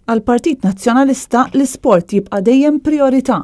Għall-Partit Nazzjonalista l-isport jibqa' dejjem priorità.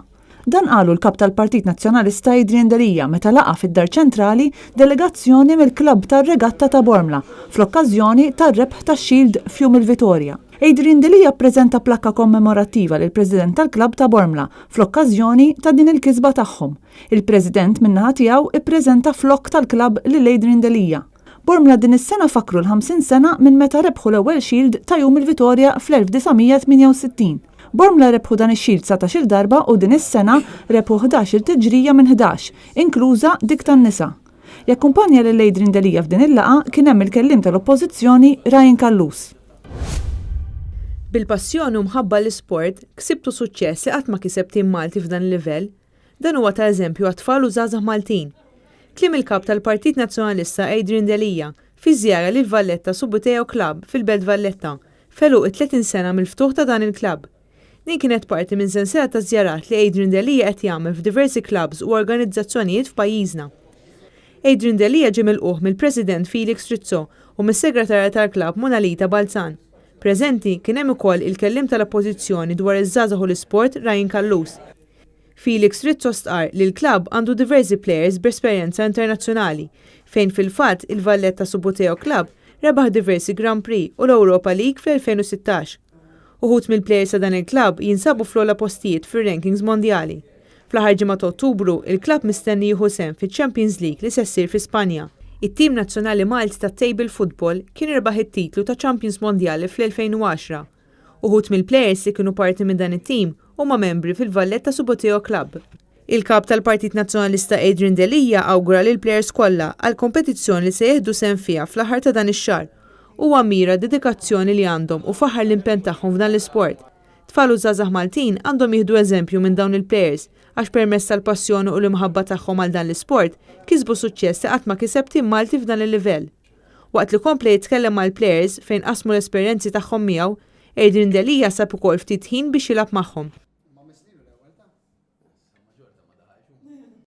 Dan qalu l-Kap tal-Partit Nazzjonalista Adrian Delia meta laqa fid-Dar Ċentrali delegazzjoni mill-klabb tar-regatta ta' Bormal fl-okkażjoni tar-rebħ tax-Shield fjum il-Vitorja. Adrian Delia ppreżenta plakka kommemorattiva lil President tal-klabb ta' Bormal fl-okkażjoni ta' din il-kisba tagħhom. Il-President min-naħa tiegħu ippreżenta flokk tal-klabb lil Adrian Delia. Bormal din is-sena fakru l-50 sena minn meta rebħu l-ewwel Shield ta' jum il-Vitorja fl-1968. Bormal rebħu dan ix-Shield 17-il darba u din is-sena rebħu 11 tiġrija minn 11, inkluża dik tan-nisa. Jakkumpanja lil Adrian Delia f'din il-laqa kien hemm il-kelliem tal-Oppożizzjoni Ryan Kallus. Bil-passjoni u mħabba l-isport, ksibtu suċċess li qatt ma kiseb tim Malti f'dan il-livell. Dan huwa ta' eżempju għat-tfal u żgħażagħ Maltin. Kliem il-Kap tal-Partit Nazzjonalista Adrian Delia fi żjara lill-Valletta Subbuteo Club fil-Belt Valletta feluq 30 sena mill-ftuħ ta' dan il-klabb. Din kienet parti minn sensiela ta' żjarat li Adrian Delia qed jagħmel f'diversi clubs u organizzazzjonijiet f'pajjiżna. Adrian Delia ġie milquh mill-President Felix Rizzo u mis-Segretarja tal-Klabb Monalita Balzan. Preżenti kien hemm ukoll il-kelliem tal-Oppożizzjoni dwar iż-żgħażagħ u l-isport Ryan Kallus. Felix Rizzo stqarr li l-klabb għandu diversi plejers b'esperjenza internazzjonali, fejn fil-fatt il-Valletta Subbuteo Club rebaħ diversi Grand Prix u l-Europa League fl-2016. Uħud mill-plejers ta' dan il-klabb jinsabu fl-ogħla postijiet fir-rankings mondjali. Fl-aħħar ġimgħa ta' Ottubru, il-klabb mistenni jieħu sehem fiċ-Champions League li se ssir fi Spanja. It-tim nazzjonali Malti tat-table football kien rebaħ it-titlu ta' Champions Mondjali fl-2010. Uħud mill-plejers li kienu parti minn dan it-tim huma membri fil-Valletta Subbuteo Club. Il-Kap tal-Partit Nazzjonalista Adrian Delia awgura lil plejers kollha għal kompetizzjoni li se jieħdu sehem fiha fl-aħħar ta' dan ix-xahar u ammira dedikazzjoni li għandhom u faħar l-impenn tagħhom f'dan l-isport. Tfal u żgħażagħ Maltin għandhom jieħdu eżempju minn dawn il-plejers għax permezz tal-passjoni u l-imħabba tagħhom għal dan l-isport kisbu suċċess li qatt ma kiseb tim Malti f'dan il-livell. Waqt li kompli jitkellem mal-plejers fejn qasmu l-esperjenzi tagħhom miegħu, Adrian Delia sab ukoll ftit ħin biex jilgħab magħhom.